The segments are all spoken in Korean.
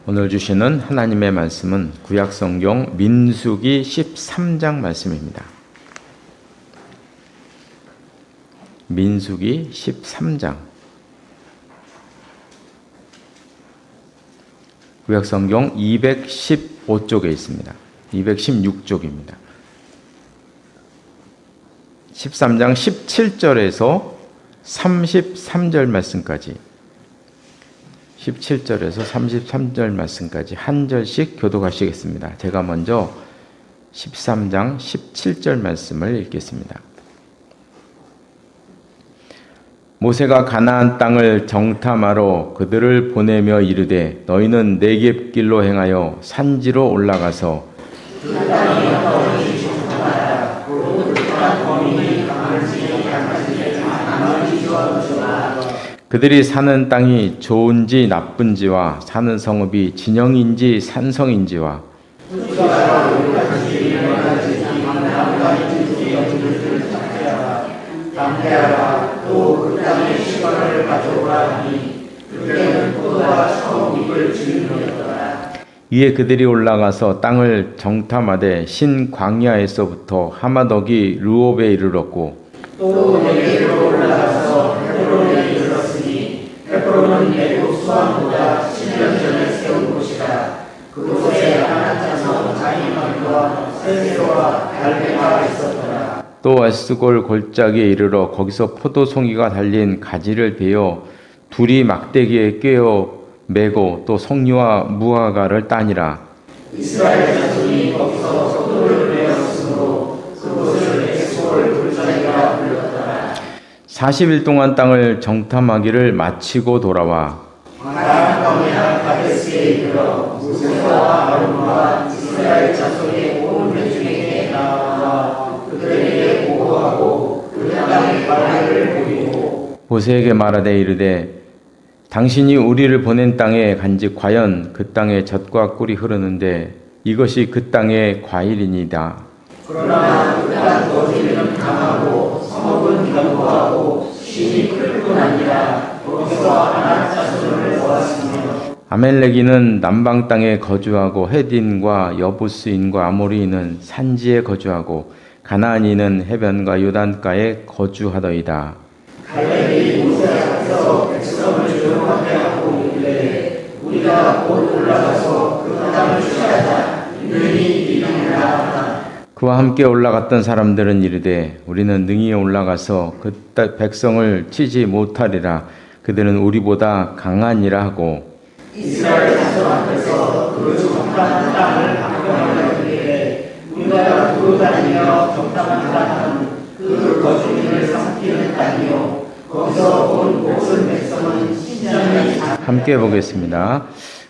오늘 주시는 하나님의 말씀은 구약성경 민수기 13장 말씀입니다. 민수기 13장. 구약성경 215쪽에 있습니다. 216쪽입니다. 13장 17절에서 33절 말씀까지 17절에서 33절 말씀까지 한 절씩 교독하시겠습니다. 제가 먼저 13장 17절 말씀을 읽겠습니다. 모세가 가나안 땅을 정탐하러 그들을 보내며 이르되 너희는 네겝 길로 행하여 산지로 올라가서 그들이 사는 땅이 좋은지 나쁜지와 사는 성읍이 진영인지 산성인지와 이에 그들이 올라가서 땅을 정탐하되 신 광야에서부터 하마덕이 르홉에 이르렀고 또 네겝으로 올라가서 헤브론에 이르렀으니 헤브론은 애굽 수완보다 10년 전에 세운 곳이라. 그곳에 아낙자손 자이만과 세세와 갈대가 있었더라. 또 에스골 골짜기에 이르러 거기서 포도송이가 달린 가지를 베어 둘이 막대기에 꿰어 매고 또 송이와 무화과를 따니라. 이스라엘 자손이 거기서 포도를 베었으므로 그곳을 에스골 골짜기라 불렀더라. 40일 동안 땅을 정탐하기를 마치고 돌아와 가나안 광야 가데스에 이르러 모세와 아론과 이스라엘 자손의 온 회중에게 나아가 그들에게 보고하고 그 땅의 바위를 보이고 모세에게 말하되 이르되 당신이 우리를 보낸 땅에 간직 과연 그 땅에 젖과 꿀이 흐르는데 이것이 그 땅의 과일이니이다. 그러나 그 땅 거기는 강하고 성읍은 견고하고 신이 클 뿐 아니라 거기서 아낙 자손을 모았으며 아멜렉인은 남방 땅에 거주하고 헤딘과 여부스인과 아모리인은 산지에 거주하고 가나안인은 해변과 요단가에 거주하더이다. 갈렙이 모세 앞에서 백성을 조용하게 하고 이르되 우리가 곧 올라가서 그 땅을 취하자. 능히 이르리라. 그와 함께 올라갔던 사람들은 이르되 우리는 능히 올라가서 그 백성을 치지 못하리라. 그들은 우리보다 강하니라 하고 이스라엘 자손 앞에서 그 정탐한 땅을 방문하여 이르되 우리가 두루 다니며 정탐한 땅은 그 거주민을 삼키는 땅이요 거기서 온 모든 백성은 신전에 함께 보겠습니다.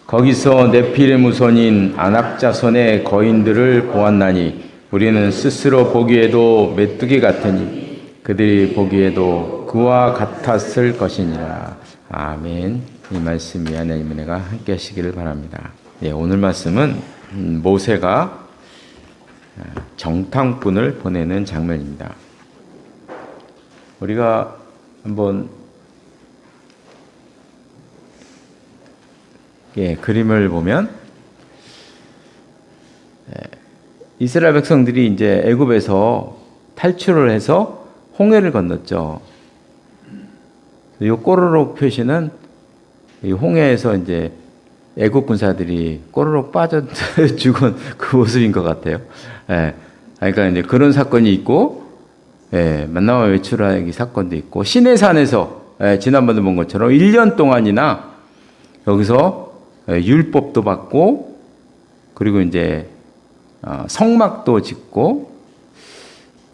거기서 네피림 후손인 아낙 자손의 거인들을 보았나니 우리는 스스로 보기에도 메뚜기 같으니 그들이 보기에도 그와 같았을 것이니라. 아멘. 이 말씀 위에 하나님의 은혜가 함께 하시기를 바랍니다. 예, 오늘 말씀은 모세가 정탐꾼을 보내는 장면입니다. 우리가 한번 그림을 보면 이스라엘 백성들이 이제 애굽에서 탈출을 해서 홍해를 건넜죠. 이 꼬르륵 표시는 이 홍해에서 이제 애굽 군사들이 꼬르륵 빠져 죽은 그 모습인 것 같아요. 그러니까 이제 그런 사건이 있고, 만나와 외출하기 사건도 있고, 시내산에서 지난번에 본 것처럼 1년 동안이나 여기서 율법도 받고, 그리고 이제 성막도 짓고,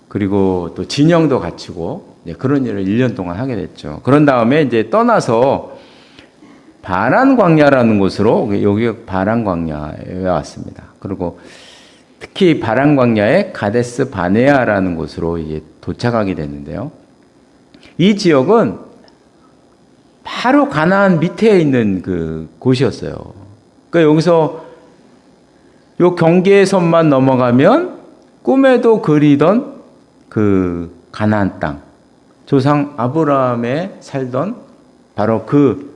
그리고 또 진영도 갖추고, 그런 일을 1년 동안 하게 됐죠. 그런 다음에 이제 떠나서 바란 광야라는 곳으로, 여기 바란 광야에 왔습니다. 그리고 특히 바란 광야의 가데스 바네아라는 곳으로 이제 도착하게 됐는데요. 이 지역은 바로 가나안 밑에 있는 그 곳이었어요. 그러니까 여기서 요 경계선만 넘어가면 꿈에도 그리던 그 가나안 땅, 조상 아브라함에 살던 바로 그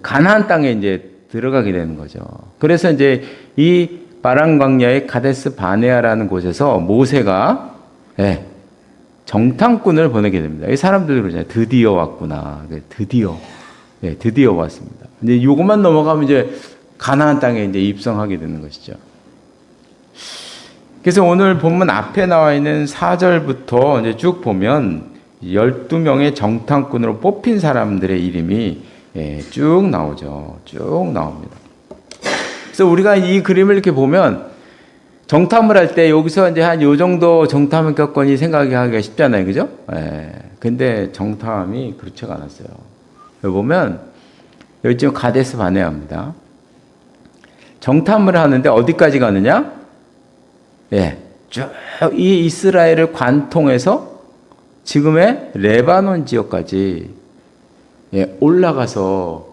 가나안 땅에 이제 들어가게 되는 거죠. 그래서 이제 이 바란 광야의 가데스 바네아라는 곳에서 모세가 정탐꾼을 보내게 됩니다. 이 사람들이 그러잖아요. 드디어 왔구나. 드디어 왔습니다. 이제 이것만 넘어가면 이제 가나안 땅에 이제 입성하게 되는 것이죠. 그래서 오늘 본문 앞에 나와 있는 4절부터 이제 쭉 보면 12명의 정탐꾼으로 뽑힌 사람들의 이름이 쭉 나오죠. 쭉 나옵니다. 그래서 우리가 이 그림을 이렇게 보면 정탐을 할 때 여기서 이제 한 요 정도 정탐 겪건이 생각하기가 쉽잖아요. 그죠? 근데 정탐이 그렇지가 않았어요. 여기 보면 여기 지금 가데스 바네아입니다. 정탐을 하는데 어디까지 가느냐? 쭉 이 이스라엘을 관통해서 지금의 레바논 지역까지 올라가서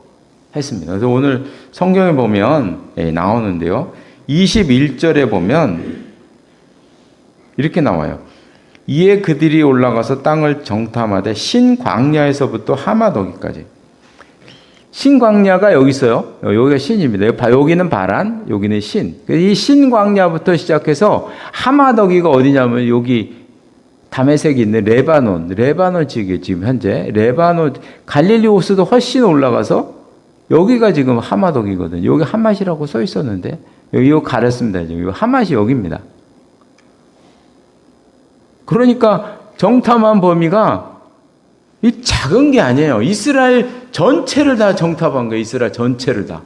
했습니다. 그래서 오늘 성경에 보면 나오는데요. 21절에 보면 이렇게 나와요. 이에 그들이 올라가서 땅을 정탐하되 신광야에서부터 하마더기까지. 신광야가 여기 있어요. 여기가 신입니다. 여기는 바란, 여기는 신. 이 신광야부터 시작해서 하마더기가 어디냐면 여기 다메섹이 있는 레바논 지역에 지금 현재 레바논 갈릴리 호수도 훨씬 올라가서 여기가 지금 하마더기거든요. 여기 하맛이라고 써 있었는데 여기 이거 가렸습니다. 지금 하맛이 여기입니다. 그러니까 정탐한 범위가 이 작은 게 아니에요. 이스라엘 전체를 다 정탐한 거예요. 이스라엘 전체를 다.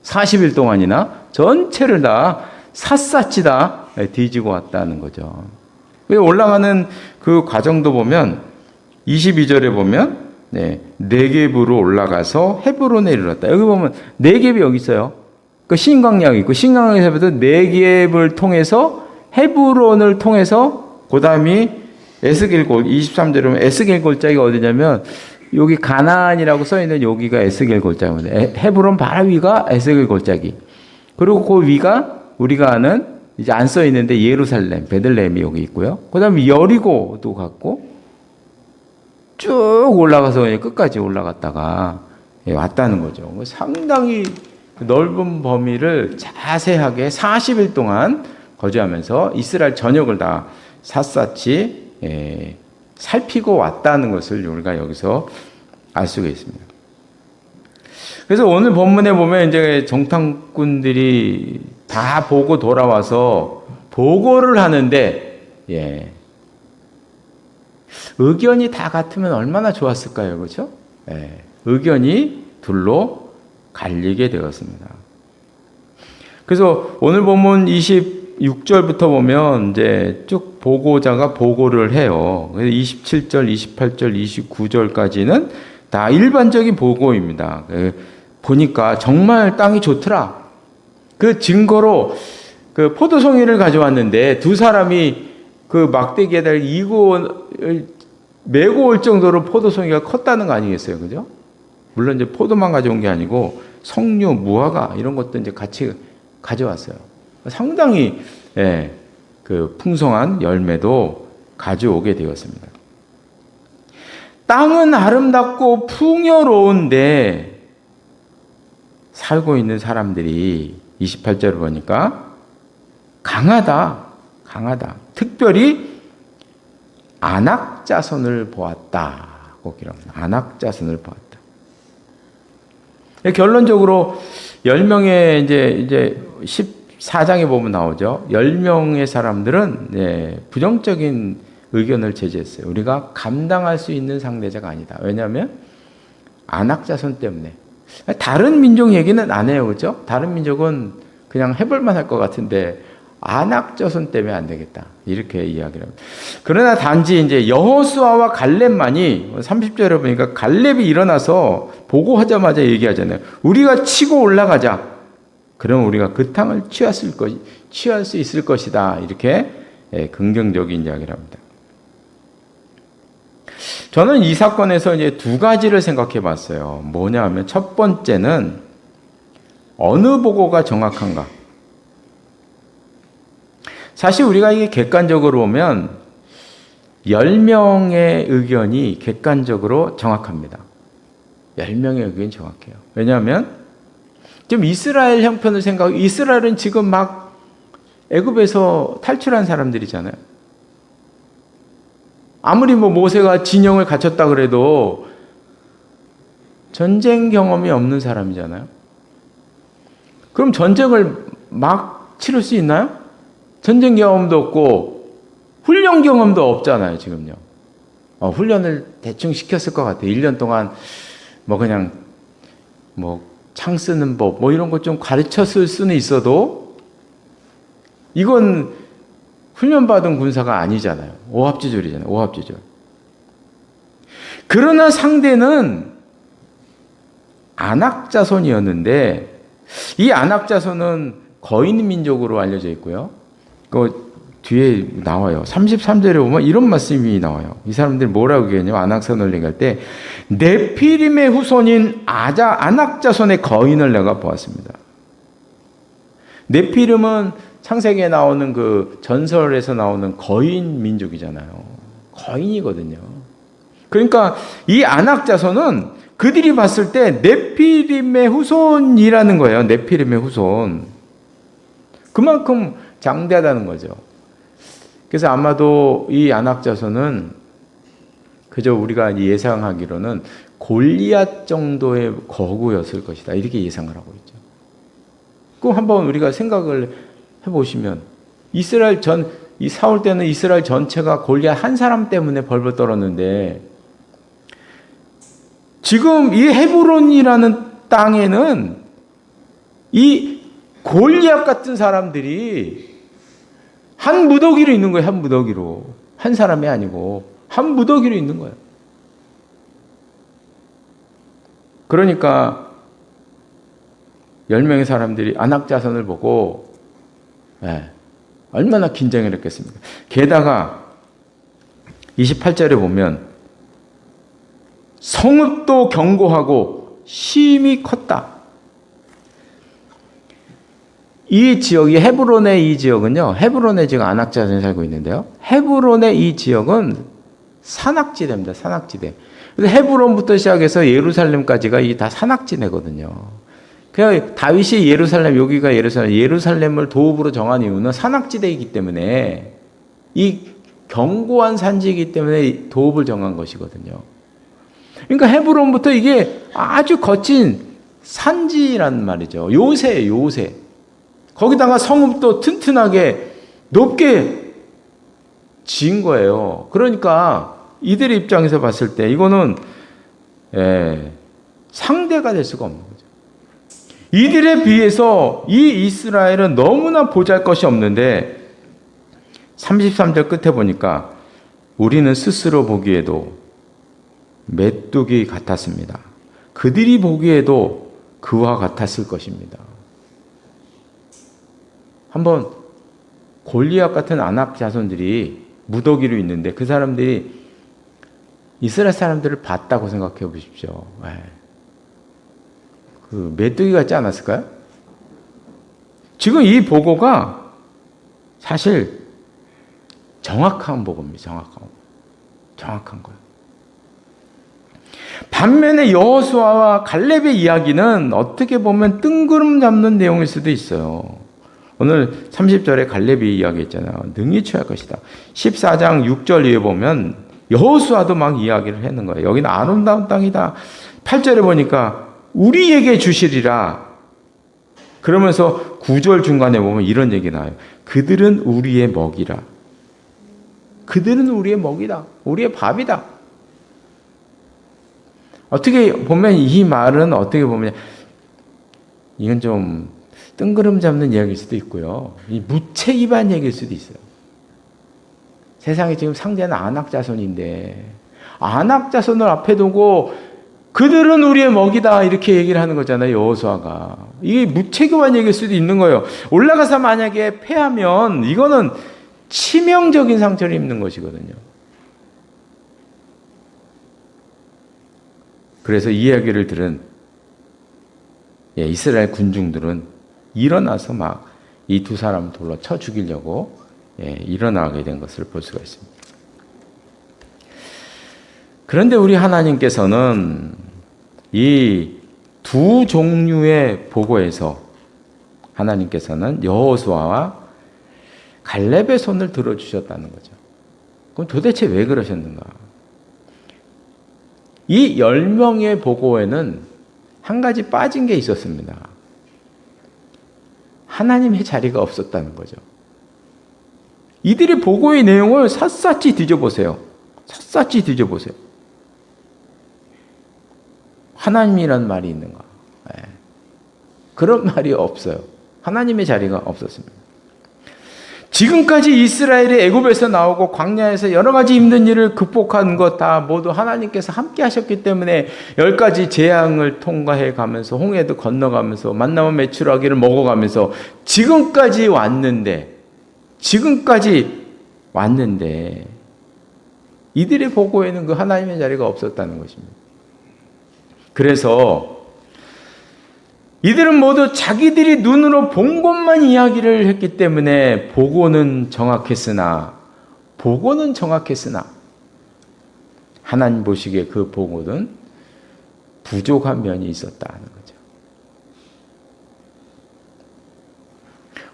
40일 동안이나 전체를 다 샅샅이 다 뒤지고 왔다는 거죠. 올라가는 그 과정도 보면 22절에 보면 네겝으로 올라가서 헤브론에 이르렀다. 여기 보면 네겝이 여기 있어요. 그 신광야가 있고 신광야에서부터 네겝을 통해서 헤브론을 통해서 그다음이 에스겔골 23절에 보면 에스겔 골짜기가 어디냐면 여기 가나안이라고 써 있는 여기가 에스겔 골짜기입니다. 헤브론 바로 위가 에스겔 골짜기. 그리고 그 위가 우리가 아는 이제 안 써 있는데 예루살렘, 베들레헴이 여기 있고요. 그다음에 여리고도 갔고 쭉 올라가서 끝까지 올라갔다가 왔다는 거죠. 상당히 넓은 범위를 자세하게 40일 동안 거주하면서 이스라엘 전역을 다 샅샅이 살피고 왔다는 것을 우리가 여기서 알 수가 있습니다. 그래서 오늘 본문에 보면 이제 정탐꾼들이 다 보고 돌아와서 보고를 하는데 의견이 다 같으면 얼마나 좋았을까요? 그렇죠? 의견이 둘로 갈리게 되었습니다. 그래서 오늘 본문 26절부터 보면 이제 쭉 보고자가 보고를 해요. 그래서 27절, 28절, 29절까지는 다 일반적인 보고입니다. 보니까 정말 땅이 좋더라. 그 증거로 그 포도송이를 가져왔는데 두 사람이 그 막대기에다 메고 올 정도로 포도송이가 컸다는 거 아니겠어요? 그죠? 물론 이제 포도만 가져온 게 아니고 석류, 무화과 이런 것도 이제 같이 가져왔어요. 상당히 그 풍성한 열매도 가져오게 되었습니다. 땅은 아름답고 풍요로운데 살고 있는 사람들이 28절을 보니까 강하다. 특별히 아낙 자손을 보았다. 꼭 기록합니다. 아낙 자손을 보았다. 결론적으로 10명의 이제 14장에 보면 나오죠. 10명의 사람들은 부정적인 의견을 제시했어요. 우리가 감당할 수 있는 상대자가 아니다. 왜냐하면 아낙 자손 때문에. 다른 민족 얘기는 안 해요. 그렇죠? 다른 민족은 그냥 해볼만 할 것 같은데 아낙 자손 때문에 안 되겠다. 이렇게 이야기를 합니다. 그러나 단지 이제 여호수아와 갈렙만이 30절에 보니까 갈렙이 일어나서 보고하자마자 얘기하잖아요. 우리가 치고 올라가자. 그러면 우리가 그 땅을 취할 수 있을 것이다. 이렇게 긍정적인 이야기를 합니다. 저는 이 사건에서 이제 두 가지를 생각해 봤어요. 뭐냐 하면 첫 번째는 어느 보고가 정확한가? 사실 우리가 이게 객관적으로 보면 10명의 의견이 객관적으로 정확합니다. 10명의 의견이 정확해요. 왜냐하면 지금 이스라엘 형편을 생각하고, 이스라엘은 지금 막 애굽에서 탈출한 사람들이잖아요. 아무리 모세가 진영을 갖췄다 그래도 전쟁 경험이 없는 사람이잖아요. 그럼 전쟁을 막 치를 수 있나요? 전쟁 경험도 없고 훈련 경험도 없잖아요, 지금요. 훈련을 대충 시켰을 것 같아요. 1년 동안 그냥 창 쓰는 법 이런 거 좀 가르쳤을 수는 있어도 이건 훈련받은 군사가 아니잖아요. 오합지졸이잖아요. 오합지졸. 그러나 상대는 아낙 자손이었는데, 이 아낙 자손은 거인 민족으로 알려져 있고요. 그 뒤에 나와요. 33절에 보면 이런 말씀이 나와요. 이 사람들이 뭐라고 얘기하냐면, 아낙 자손을 얘기할 때 네피림의 후손인 아낙 자손의 거인을 내가 보았습니다. 네피림은 창세기에 나오는 그 전설에서 나오는 거인 민족이잖아요. 거인이거든요. 그러니까 이 아낙 자손은 그들이 봤을 때 네피림의 후손이라는 거예요. 네피림의 후손. 그만큼 장대하다는 거죠. 그래서 아마도 이 아낙 자손은 그저 우리가 예상하기로는 골리앗 정도의 거구였을 것이다. 이렇게 예상을 하고 있죠. 그럼 한번 우리가 생각을 해보시면, 이 사울 때는 이스라엘 전체가 골리앗 한 사람 때문에 벌벌 떨었는데, 지금 이 헤브론이라는 땅에는 이 골리앗 같은 사람들이 한 무더기로 있는 거예요. 한 무더기로. 한 사람이 아니고 한 무더기로 있는 거예요. 그러니까 10명의 사람들이 아낙 자손을 보고 얼마나 긴장을 했겠습니까? 게다가 28절에 보면 성읍도 견고하고 심히 컸다. 이 지역이 헤브론의 이 지역은요, 헤브론에 지금 아낙 자손이 살고 있는데요, 헤브론의 이 지역은 산악지대입니다. 산악지대. 그래서 헤브론부터 시작해서 예루살렘까지가 이 다 산악지대거든요. 그냥 다윗이 여기가 예루살렘을 도읍으로 정한 이유는 산악지대이기 때문에, 이 견고한 산지이기 때문에 도읍을 정한 것이거든요. 그러니까 헤브론부터 이게 아주 거친 산지란 말이죠. 요새. 거기다가 성읍도 튼튼하게 높게 지은 거예요. 그러니까 이들의 입장에서 봤을 때 이거는 상대가 될 수가 없는 거죠. 이들에 비해서 이 이스라엘은 너무나 보잘것이 없는데, 33절 끝에 보니까 우리는 스스로 보기에도 메뚜기 같았습니다. 그들이 보기에도 그와 같았을 것입니다. 한번 골리앗 같은 아낙 자손들이 무더기로 있는데 그 사람들이 이스라엘 사람들을 봤다고 생각해 보십시오. 그 메뚜기 같지 않았을까요? 지금 이 보고가 사실 정확한 보고입니다. 정확한 거예요. 반면에 여호수아와 갈렙의 이야기는 어떻게 보면 뜬구름 잡는 내용일 수도 있어요. 오늘 30절에 갈렙이 이야기했잖아요. 능히 취할 것이다. 14장 6절 위에 보면 여호수아도 막 이야기를 하는 거예요. 여기는 아름다운 땅이다. 8절에 보니까 우리에게 주시리라. 그러면서 9절 중간에 보면 이런 얘기 나와요. 그들은 우리의 먹이라. 그들은 우리의 먹이다. 우리의 밥이다. 어떻게 보면 이 말은 어떻게 보면 이건 좀 뜬구름 잡는 이야기일 수도 있고요. 이 무책임한 얘기일 수도 있어요. 세상에 지금 상대는 아낙 자손인데 아낙 자손을 앞에 두고 그들은 우리의 먹이다 이렇게 얘기를 하는 거잖아요. 여호수아가. 이게 무책임한 얘기일 수도 있는 거예요. 올라가서 만약에 패하면 이거는 치명적인 상처를 입는 것이거든요. 그래서 이 이야기를 들은 이스라엘 군중들은 일어나서 막 이 두 사람을 돌로 쳐 죽이려고 일어나게 된 것을 볼 수가 있습니다. 그런데 우리 하나님께서는 이 두 종류의 보고에서 하나님께서는 여호수아와 갈렙의 손을 들어주셨다는 거죠. 그럼 도대체 왜 그러셨는가? 이 10명의 보고에는 한 가지 빠진 게 있었습니다. 하나님의 자리가 없었다는 거죠. 이들이 보고의 내용을 샅샅이 뒤져보세요. 샅샅이 뒤져보세요. 하나님이란 말이 있는가? 네. 그런 말이 없어요. 하나님의 자리가 없었습니다. 지금까지 이스라엘이 애굽에서 나오고 광야에서 여러 가지 힘든 일을 극복한 것 다 모두 하나님께서 함께 하셨기 때문에 10가지 재앙을 통과해 가면서 홍해도 건너가면서 만나와 메추라기를 먹어가면서 지금까지 왔는데 이들의 보고에는 그 하나님의 자리가 없었다는 것입니다. 그래서 이들은 모두 자기들이 눈으로 본 것만 이야기를 했기 때문에 보고는 정확했으나 하나님 보시기에 그 보고는 부족한 면이 있었다는 거죠.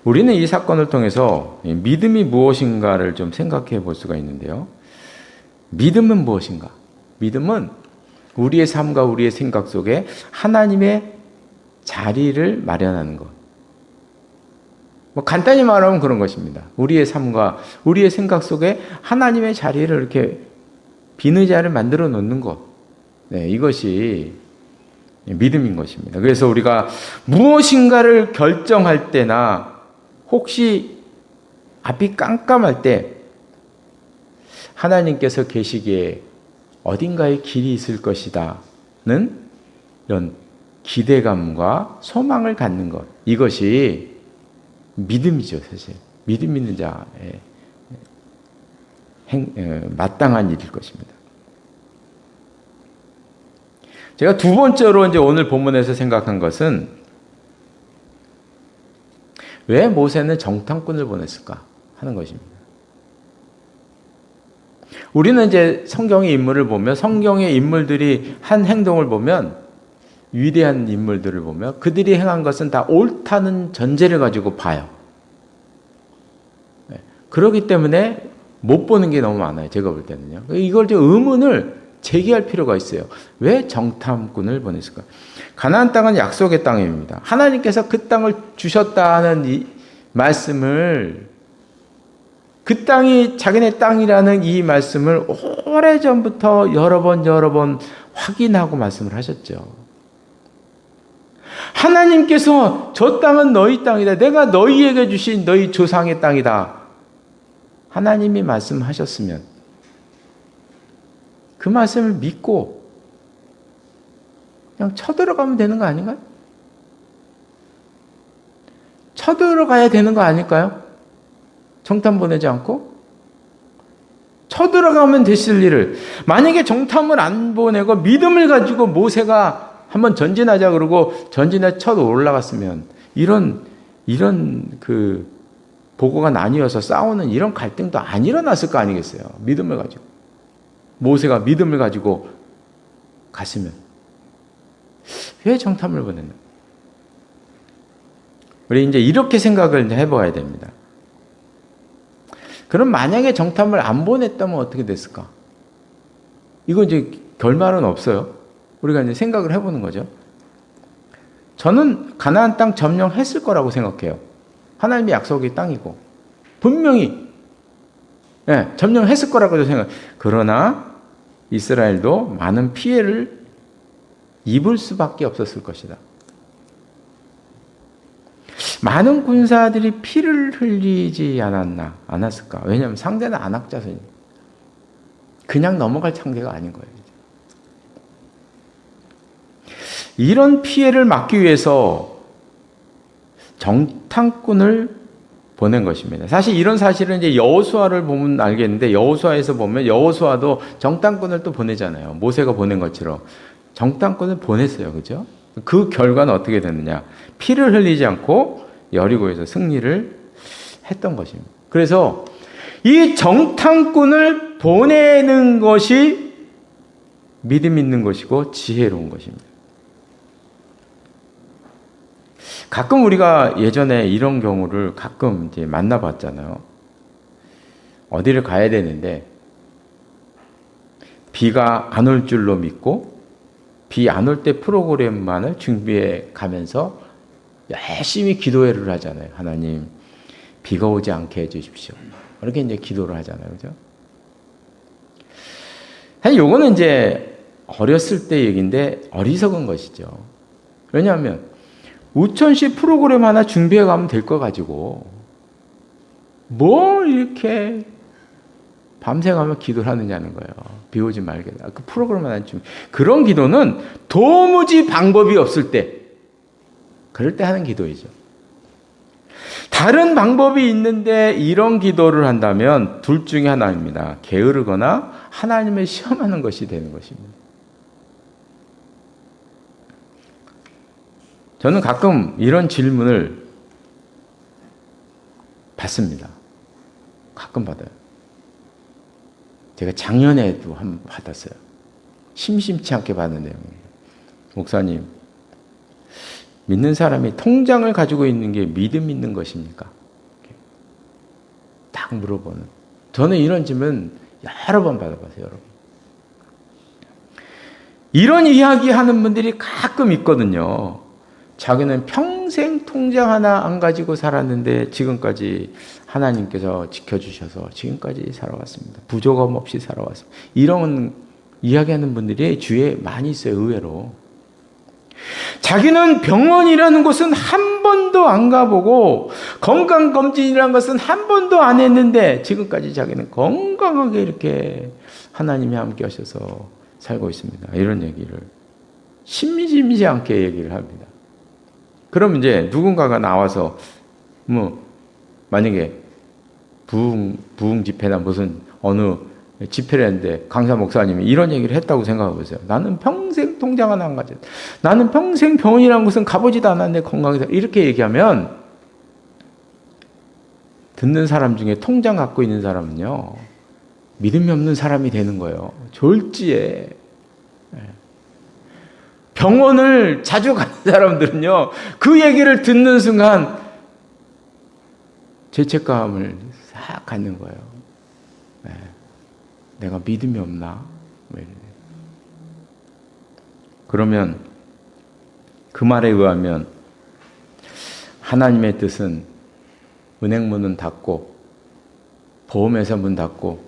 우리는 이 사건을 통해서 믿음이 무엇인가를 좀 생각해 볼 수가 있는데요. 믿음은 무엇인가? 믿음은 우리의 삶과 우리의 생각 속에 하나님의 자리를 마련하는 것. 간단히 말하면 그런 것입니다. 우리의 삶과 우리의 생각 속에 하나님의 자리를 이렇게 빈 의자를 만들어 놓는 것. 네, 이것이 믿음인 것입니다. 그래서 우리가 무엇인가를 결정할 때나 혹시 앞이 깜깜할 때 하나님께서 계시기에 어딘가에 길이 있을 것이다는 이런 기대감과 소망을 갖는 것. 이것이 믿음이죠, 사실. 믿음 있는 자의 마땅한 일일 것입니다. 제가 두 번째로 이제 오늘 본문에서 생각한 것은 왜 모세는 정탐꾼을 보냈을까 하는 것입니다. 우리는 이제 성경의 인물을 보면 성경의 인물들이 한 행동을 보면 위대한 인물들을 보면 그들이 행한 것은 다 옳다는 전제를 가지고 봐요. 그렇기 때문에 못 보는 게 너무 많아요. 제가 볼 때는요. 이걸 좀 의문을 제기할 필요가 있어요. 왜 정탐꾼을 보냈을까? 가나안 땅은 약속의 땅입니다. 하나님께서 그 땅을 주셨다는 이 말씀을 그 땅이 자기네 땅이라는 이 말씀을 오래전부터 여러 번 확인하고 말씀을 하셨죠. 하나님께서 저 땅은 너희 땅이다. 내가 너희에게 주신 너희 조상의 땅이다. 하나님이 말씀하셨으면 그 말씀을 믿고 그냥 쳐들어가면 되는 거 아닌가요? 쳐들어가야 되는 거 아닐까요? 정탐 보내지 않고? 쳐들어가면 됐을 일을 만약에 정탐을 안 보내고 믿음을 가지고 모세가 한번 전진하자 그러고 전진에 쳐 올라갔으면 이런 그 보고가 나뉘어서 싸우는 이런 갈등도 안 일어났을 거 아니겠어요? 믿음을 가지고 모세가 믿음을 가지고 갔으면 왜 정탐을 보냈나? 우리 이제 이렇게 생각을 해봐야 됩니다. 그럼 만약에 정탐을 안 보냈다면 어떻게 됐을까? 이거 이제 결말은 없어요. 우리가 이제 생각을 해보는 거죠. 저는 가나안 땅 점령했을 거라고 생각해요. 하나님의 약속의 땅이고 분명히 점령했을 거라고 생각해요. 그러나 이스라엘도 많은 피해를 입을 수밖에 없었을 것이다. 많은 군사들이 피를 흘리지 않았을까? 왜냐하면 상대는 안악자손이니까. 그냥 넘어갈 상대가 아닌 거예요. 이런 피해를 막기 위해서 정탐꾼을 보낸 것입니다. 사실 이런 사실은 이제 여호수아를 보면 알겠는데 여호수아에서 보면 여호수아도 정탐꾼을 또 보내잖아요. 모세가 보낸 것처럼 정탐꾼을 보냈어요. 그죠? 그 결과는 어떻게 됐느냐? 피를 흘리지 않고 여리고에서 승리를 했던 것입니다. 그래서 이 정탐꾼을 보내는 것이 믿음 있는 것이고 지혜로운 것입니다. 가끔 우리가 예전에 이런 경우를 가끔 이제 만나봤잖아요. 어디를 가야 되는데 비가 안 올 줄로 믿고 비 안 올 때 프로그램만을 준비해 가면서 열심히 기도회를 하잖아요. 하나님, 비가 오지 않게 해주십시오. 그렇게 이제 기도를 하잖아요. 그죠? 사실 요거는 이제 어렸을 때 얘기인데 어리석은 것이죠. 왜냐하면 우천시 프로그램 하나 준비해 가면 될 거 가지고 뭘 이렇게 밤새 가며 기도를 하느냐는 거예요. 비 오지 말게. 그 프로그램 하나 준비. 그런 기도는 도무지 방법이 없을 때, 그럴 때 하는 기도이죠. 다른 방법이 있는데 이런 기도를 한다면 둘 중에 하나입니다. 게으르거나 하나님을 시험하는 것이 되는 것입니다. 저는 가끔 이런 질문을 받습니다. 가끔 받아요. 제가 작년에도 한 번 받았어요. 심심치 않게 받은 내용이에요. 목사님, 믿는 사람이 통장을 가지고 있는 게 믿음 있는 것입니까? 딱 물어보는. 저는 이런 질문 여러 번 받아봤어요, 여러분. 이런 이야기 하는 분들이 가끔 있거든요. 자기는 평생 통장 하나 안 가지고 살았는데 지금까지 하나님께서 지켜주셔서 지금까지 살아왔습니다. 부족함 없이 살아왔습니다. 이런 이야기하는 분들이 주위에 많이 있어요, 의외로. 자기는 병원이라는 곳은 한 번도 안 가보고 건강검진이라는 것은 한 번도 안 했는데 지금까지 자기는 건강하게 이렇게 하나님이 함께 하셔서 살고 있습니다. 이런 얘기를 심심치 않게 얘기를 합니다. 그럼 이제 누군가가 나와서 만약에 부흥 집회나 무슨 어느 집회를 했는데 강사 목사님이 이런 얘기를 했다고 생각해 보세요. 나는 평생 통장 하나 안 가졌다. 나는 평생 병원이라는 곳은 가보지도 않았는데 건강해서 이렇게 얘기하면 듣는 사람 중에 통장 갖고 있는 사람은요, 믿음이 없는 사람이 되는 거예요. 졸지에. 병원을 자주 가는 사람들은요, 그 얘기를 듣는 순간 죄책감을 싹 갖는 거예요. 내가 믿음이 없나? 그러면 그 말에 의하면 하나님의 뜻은 은행 문은 닫고 보험회사 문 닫고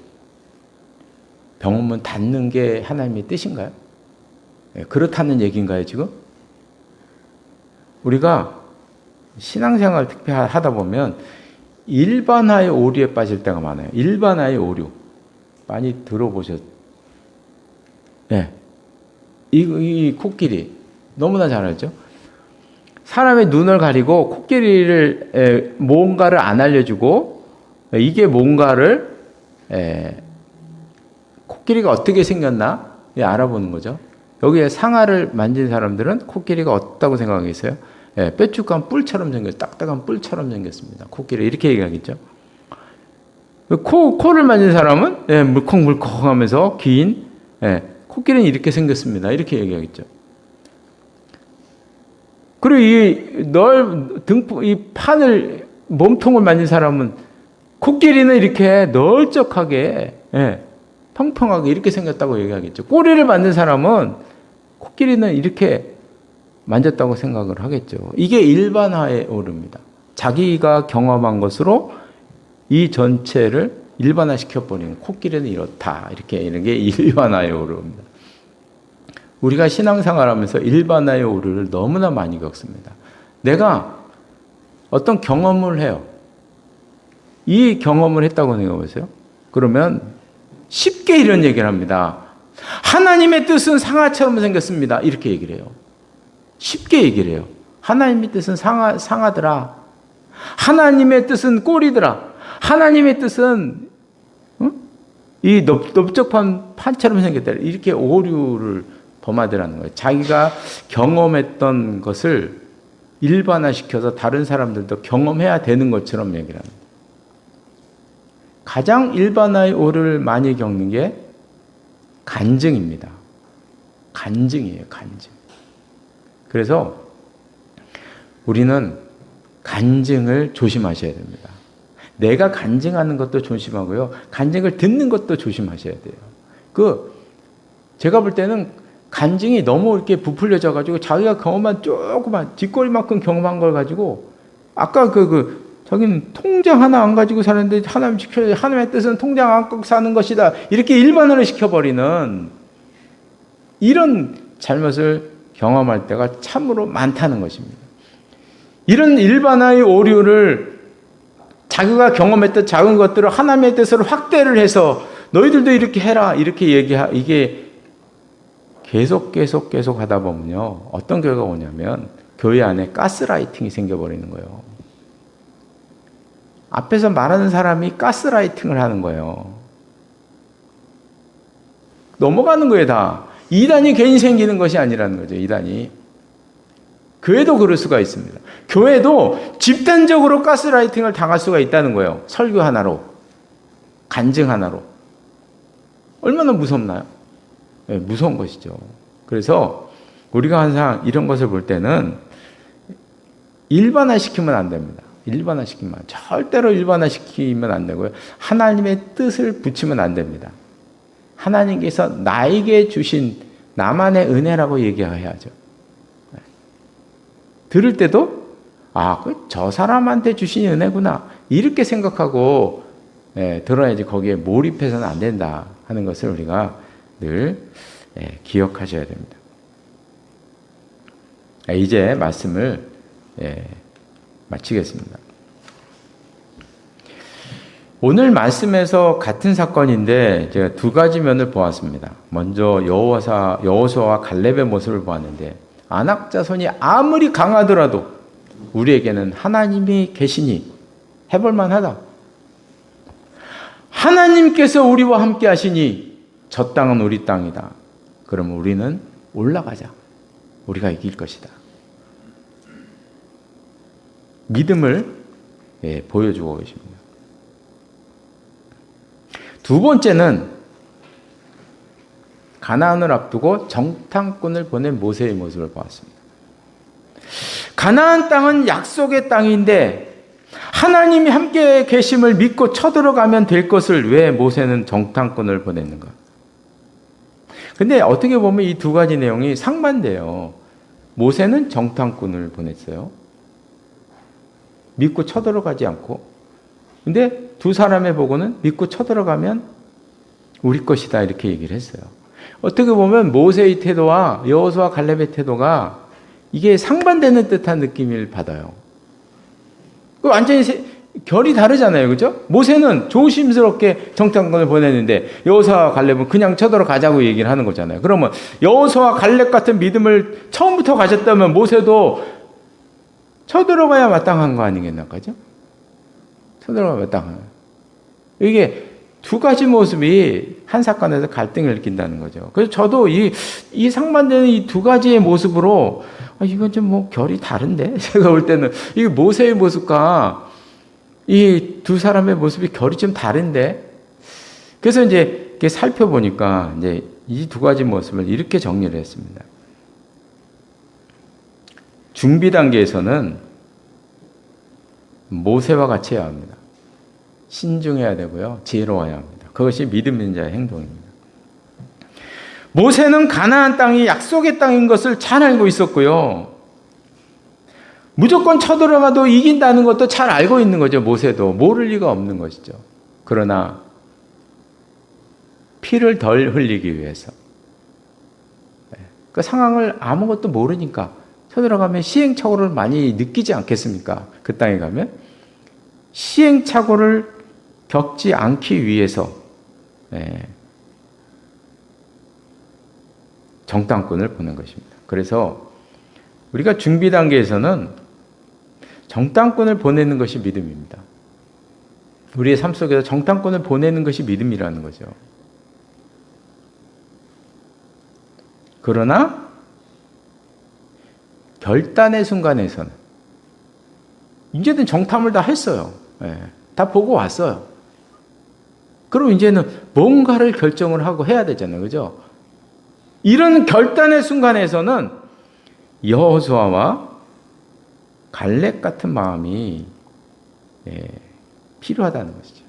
병원 문 닫는 게 하나님의 뜻인가요? 그렇다는 얘기인가요, 지금? 우리가 신앙생활 특히 하다 보면 일반화의 오류에 빠질 때가 많아요. 일반화의 오류. 많이 들어보셨? 네. 이 코끼리. 너무나 잘 알죠? 사람의 눈을 가리고 코끼리를, 뭔가를 안 알려주고, 이게 뭔가를, 코끼리가 어떻게 생겼나? 알아보는 거죠. 여기에 상아를 만진 사람들은 코끼리가 어떻다고 생각하겠어요? 뾰족한 뿔처럼 생겼어요. 딱딱한 뿔처럼 생겼습니다. 코끼리 이렇게 얘기하겠죠. 코를 만진 사람은 물컹물컹 하면서 긴 코끼리는 이렇게 생겼습니다. 이렇게 얘기하겠죠. 그리고 이 판을, 몸통을 만진 사람은 코끼리는 이렇게 널쩍하게, 평평하게 이렇게 생겼다고 얘기하겠죠. 꼬리를 만든 사람은 코끼리는 이렇게 만졌다고 생각을 하겠죠. 이게 일반화에 오릅니다. 자기가 경험한 것으로 이 전체를 일반화시켜버리는, 코끼리는 이렇다. 이런 게 일반화에 오릅니다. 우리가 신앙생활하면서 일반화의 오류를 너무나 많이 겪습니다. 내가 어떤 경험을 해요. 이 경험을 했다고 생각해보세요. 그러면 쉽게 이런 얘기를 합니다. 하나님의 뜻은 상아처럼 생겼습니다. 이렇게 얘기를 해요. 쉽게 얘기를 해요. 하나님의 뜻은 상아더라. 하나님의 뜻은 꼬리더라. 하나님의 뜻은 이 넓적한 판처럼 생겼더라. 이렇게 오류를 범하더라는 거예요. 자기가 경험했던 것을 일반화시켜서 다른 사람들도 경험해야 되는 것처럼 얘기를 합니다. 가장 일반화의 오류를 많이 겪는 게 간증입니다. 간증이에요, 간증. 그래서 우리는 간증을 조심하셔야 됩니다. 내가 간증하는 것도 조심하고요. 간증을 듣는 것도 조심하셔야 돼요. 제가 볼 때는 간증이 너무 이렇게 부풀려져 가지고 자기가 경험한 조그만 뒷거리만큼 경험한 걸 가지고 아까 저기는 통장 하나 안 가지고 사는데 하나님 지켜야 하나님의 뜻은 통장 안 갖고 사는 것이다. 이렇게 일반화를 시켜버리는 이런 잘못을 경험할 때가 참으로 많다는 것입니다. 이런 일반화의 오류를 자기가 경험했던 작은 것들을 하나님의 뜻으로 확대를 해서 너희들도 이렇게 해라 이렇게 이게 계속 하다 보면요 어떤 결과가 오냐면 교회 안에 가스라이팅이 생겨버리는 거예요. 앞에서 말하는 사람이 가스라이팅을 하는 거예요. 넘어가는 거예요 다. 이단이 괜히 생기는 것이 아니라는 거죠. 이단이. 교회도 그럴 수가 있습니다. 교회도 집단적으로 가스라이팅을 당할 수가 있다는 거예요. 설교 하나로, 간증 하나로. 얼마나 무섭나요? 네, 무서운 것이죠. 그래서 우리가 항상 이런 것을 볼 때는 일반화시키면 안 됩니다. 절대로 일반화시키면 안 되고요. 하나님의 뜻을 붙이면 안 됩니다. 하나님께서 나에게 주신 나만의 은혜라고 얘기해야죠. 들을 때도 저 사람한테 주신 은혜구나 이렇게 생각하고 들어야지 거기에 몰입해서는 안 된다 하는 것을 우리가 늘 기억하셔야 됩니다. 이제 말씀을 마치겠습니다. 오늘 말씀에서 같은 사건인데 제가 두 가지 면을 보았습니다. 먼저 여호수아와 갈렙의 모습을 보았는데 아낙 자손이 아무리 강하더라도 우리에게는 하나님이 계시니 해볼만 하다. 하나님께서 우리와 함께 하시니 저 땅은 우리 땅이다. 그러면 우리는 올라가자. 우리가 이길 것이다. 믿음을 보여주고 계십니다. 두 번째는 가나안을 앞두고 정탐꾼을 보낸 모세의 모습을 보았습니다. 가나안 땅은 약속의 땅인데 하나님이 함께 계심을 믿고 쳐들어가면 될 것을 왜 모세는 정탐꾼을 보냈는가? 근데 어떻게 보면 이 두 가지 내용이 상반돼요. 모세는 정탐꾼을 보냈어요. 믿고 쳐들어가지 않고. 근데 두 사람의 보고는 믿고 쳐들어가면 우리 것이다 이렇게 얘기를 했어요. 어떻게 보면 모세의 태도와 여호수아 갈렙의 태도가 이게 상반되는 듯한 느낌을 받아요. 완전히 결이 다르잖아요. 그죠? 모세는 조심스럽게 정탐꾼을 보냈는데 여호수아 갈렙은 그냥 쳐들어가자고 얘기를 하는 거잖아요. 그러면 여호수아 갈렙 같은 믿음을 처음부터 가졌다면 모세도 쳐들어가야 마땅한 거 아니겠나? 그죠? 쳐들어가야 마땅한 거예요. 이게 두 가지 모습이 한 사건에서 갈등을 일으킨다는 거죠. 그래서 저도 이 상반되는 이 두 가지의 모습으로 이건 좀 결이 다른데? 제가 볼 때는 이 모세의 모습과 이 두 사람의 모습이 결이 좀 다른데? 그래서 이제 이렇게 살펴보니까 이제 이 두 가지 모습을 이렇게 정리를 했습니다. 준비 단계에서는 모세와 같이 해야 합니다. 신중해야 되고요. 지혜로워야 합니다. 그것이 믿음 있는 자의 행동입니다. 모세는 가나안 땅이 약속의 땅인 것을 잘 알고 있었고요. 무조건 쳐들어가도 이긴다는 것도 잘 알고 있는 거죠. 모세도 모를 리가 없는 것이죠. 그러나 피를 덜 흘리기 위해서 그 상황을 아무것도 모르니까 쳐들어가면 시행착오를 많이 느끼지 않겠습니까? 그 땅에 가면 시행착오를 겪지 않기 위해서 정탐꾼을 보낸 것입니다. 그래서 우리가 준비 단계에서는 정탐꾼을 보내는 것이 믿음입니다. 우리의 삶 속에서 정탐꾼을 보내는 것이 믿음이라는 거죠. 그러나 결단의 순간에서는 이제는 정탐을 다 했어요. 다 보고 왔어요. 그럼 이제는 뭔가를 결정을 하고 해야 되잖아요. 그죠? 이런 결단의 순간에서는 여호수아와 갈렙 같은 마음이 필요하다는 것이죠.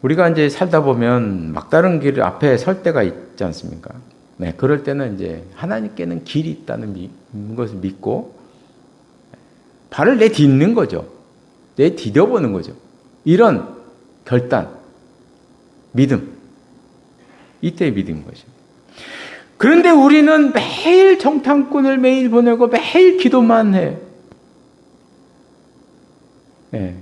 우리가 이제 살다 보면 막다른 길 앞에 설 때가 있지 않습니까? 네, 그럴 때는 이제 하나님께는 길이 있다는 것을 믿고 발을 내딛는 거죠. 내디뎌보는 거죠. 이런 결단, 믿음, 이때의 믿음인 것입니다. 그런데 우리는 매일 정탐꾼을 매일 보내고 매일 기도만 해. 네.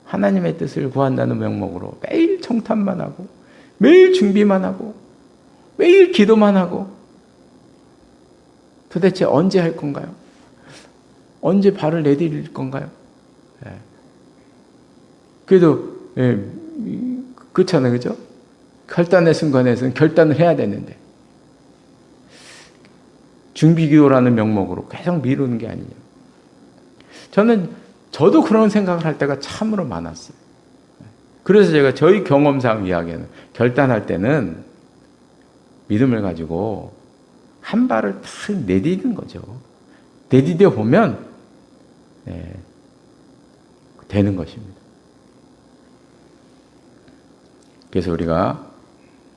하나님의 뜻을 구한다는 명목으로 매일 정탐만 하고 매일 준비만 하고 매일 기도만 하고 도대체 언제 할 건가요? 언제 발을 내디딜 건가요? 네. 그래도 그렇잖아요. 그죠? 결단의 순간에서는 결단을 해야 되는데 준비기도라는 명목으로 계속 미루는 게 아니냐. 저도 그런 생각을 할 때가 참으로 많았어요. 그래서 제가 저희 경험상 이야기하는 결단할 때는 믿음을 가지고 한 발을 탁 내디디는 거죠. 내디뎌 보면 되는 것입니다. 그래서 우리가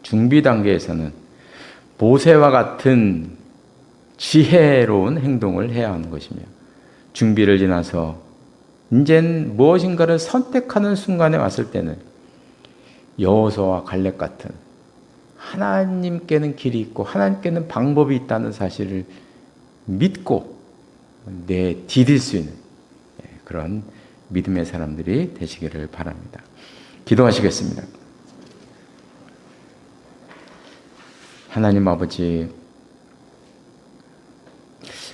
준비 단계에서는 모세와 같은 지혜로운 행동을 해야 하는 것이며 준비를 지나서 이젠 무엇인가를 선택하는 순간에 왔을 때는 여호수아와 갈렙 같은 하나님께는 길이 있고 하나님께는 방법이 있다는 사실을 믿고 내디딜 수 있는 그런 믿음의 사람들이 되시기를 바랍니다. 기도하시겠습니다. 하나님 아버지,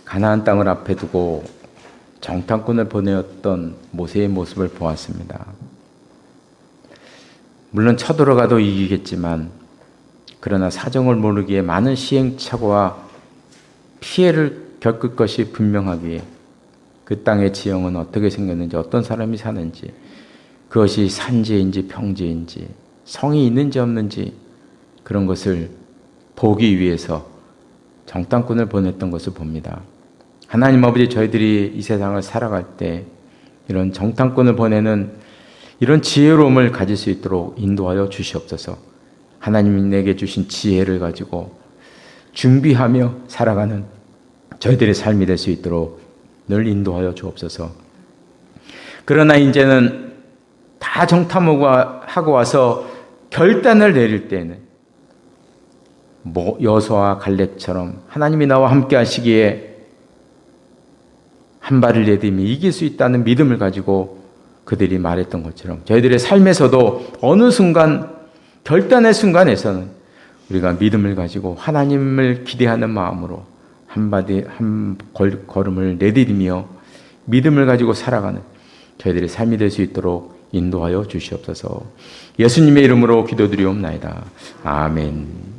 가나안 땅을 앞에 두고 정탐꾼을 보내었던 모세의 모습을 보았습니다. 물론 쳐들어가도 이기겠지만 그러나 사정을 모르기에 많은 시행착오와 피해를 겪을 것이 분명하기에 그 땅의 지형은 어떻게 생겼는지 어떤 사람이 사는지 그것이 산지인지 평지인지 성이 있는지 없는지 그런 것을 보기 위해서 정탐꾼을 보냈던 것을 봅니다. 하나님 아버지, 저희들이 이 세상을 살아갈 때 이런 정탐꾼을 보내는 이런 지혜로움을 가질 수 있도록 인도하여 주시옵소서. 하나님이 내게 주신 지혜를 가지고 준비하며 살아가는 저희들의 삶이 될 수 있도록 늘 인도하여 주옵소서. 그러나 이제는 다 정탐하고 와서 결단을 내릴 때는 여호수아와 갈렙처럼 하나님이 나와 함께 하시기에 한 발을 내딛으면 이길 수 있다는 믿음을 가지고 그들이 말했던 것처럼 저희들의 삶에서도 어느 순간 결단의 순간에서는 우리가 믿음을 가지고 하나님을 기대하는 마음으로 한 걸음을 내디디며 믿음을 가지고 살아가는 저희들의 삶이 될 수 있도록 인도하여 주시옵소서. 예수님의 이름으로 기도드리옵나이다. 아멘.